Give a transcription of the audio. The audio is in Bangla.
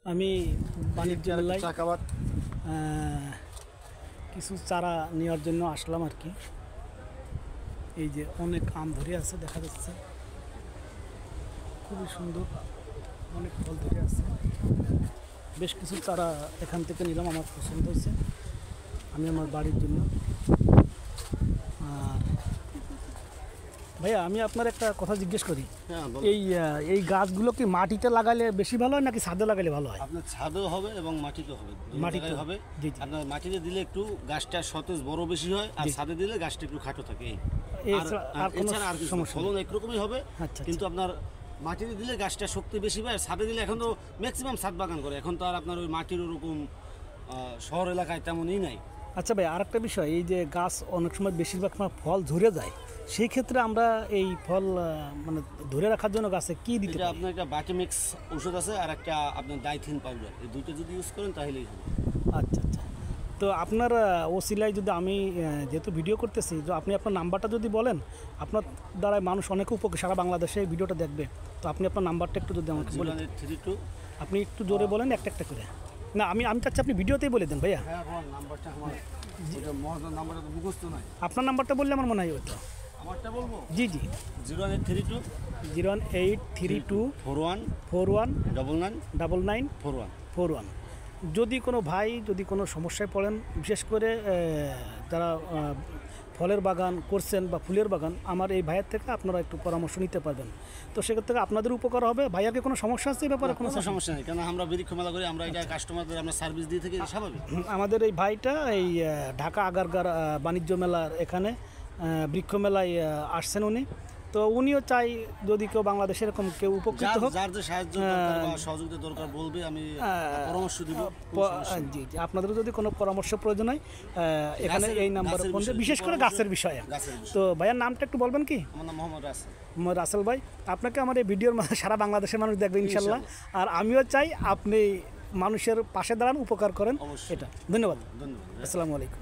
আমি বাণিজ্য মেলায় কিছু চারা নেওয়ার জন্য আসলাম আর কি। এই যে অনেক আম ধরে আছে, দেখা যাচ্ছে খুবই সুন্দর, অনেক ফল ধরে আছে। বেশ কিছু চারা এখান থেকে নিলাম, আমার পছন্দ হয়েছে, আমি আমার বাড়ির জন্য। আর ভাইয়া, আমি আপনার একটা কথা জিজ্ঞেস করি, এই গাছগুলো কি মাটিতে লাগালে বেশি ভালো হয় নাকি ছাদে লাগালে ভালো হয়? আপনার ছাদেও হবে এবং মাটিতেও হবে, মাটিতে হবে। আপনার মাটিতে দিলে একটু গাছটা সতেজ বড় বেশি হয়, আর ছাদে দিলে গাছটা একটু খাটো থাকে। এছাড়া আর কিছু ফলন একরকমই হবে, কিন্তু আপনার মাটিতে দিলে গাছটা শক্তি বেশি পায়। আর ছাদে দিলে এখন তো ম্যাক্সিমাম ছাদ বাগান করে, এখন তো আর আপনার ওই মাটির ওরকম শহর এলাকায় তেমনই নাই। আচ্ছা ভাই, আরেকটা বিষয়, এই যে গাছ অনেক সময় বেশিরভাগ সময় ফল ঝরে যায়, সেই ক্ষেত্রে আমরা এই ফল মানে ধরে রাখার জন্য গাছে কি দিতে পারি? আপনার একটা বায়োমিক্স ওষুধ আছে, আর একটা আপনার ডাইথিন পাউডার, এই দুটো যদি ইউজ করেন তাহলেই হবে। আচ্ছা আচ্ছা, তো আপনার ওসিলায় যদি আমি যেহেতু ভিডিও করতেছি, তো আপনি আপনার নাম্বারটা যদি বলেন, আপনার দ্বারা মানুষ অনেক উপকার, সারা বাংলাদেশে এই ভিডিওটা দেখবে, তো আপনি আপনার নাম্বারটা একটু যদি আমাকে বলেন। 0832 আপনি একটু জোরে বলেন, একটা একটা করে। না, আমি চাচ্ছি আপনি ভিডিওতেই বলে দেন ভাইয়া। হ্যাঁ, নাম্বারটা আমার নাম্বারটা তো মুখস্থ নাই। আপনার নাম্বারটা বললে আমার মনে হয় হতো। আমারটা বলবো? জি জি, 0832 01832 41 41 99 99 41 41। যদি কোনো ভাই যদি কোনো সমস্যায় পড়েন, বিশেষ করে যারা ফলের বাগান করছেন বা ফুলের বাগান, আমার এই ভাইয়ের থেকে আপনারা একটু পরামর্শ নিতে পারবেন, তো সেক্ষেত্রে আপনাদের উপকার হবে। ভাইয়াকে কোনো সমস্যা আছে এই ব্যাপারে? কোনো সমস্যা নেই, কারণ আমরা বৃক্ষ মেলা করি, আমরা এটা কাস্টমারদের আমরা সার্ভিস দিয়ে থাকি, স্বাভাবিক। আমাদের এই ভাইটা এই ঢাকা আগারগাঁর বাণিজ্য মেলার এখানে বৃক্ষ মেলায় আসছেন উনি, তো উনিও চাই যদি কেউ বাংলাদেশে এরকম কেউ উপকৃত হোক, যার যে সাহায্য বা সহযোগিতা দরকার বলবে, আমি পরামর্শ দিব। জি জি, আপনাদেরও যদি কোনো পরামর্শ প্রয়োজন হয় এখানে এই নাম্বারে ফোন দিয়ে, বিশেষ করে গাছের বিষয়ে। তো ভাইয়ার নামটা একটু বলবেন কি? আমার নাম মোহাম্মদ রাসেল। মোহাম্মদ রাসেল ভাই, আপনাকে আমার এই ভিডিওর সারা বাংলাদেশের মানুষ দেখবে ইনশাল্লাহ, আর আমিও চাই আপনি মানুষের পাশে দাঁড়ান, উপকার করেন, এটা। ধন্যবাদ, আসসালামু আলাইকুম।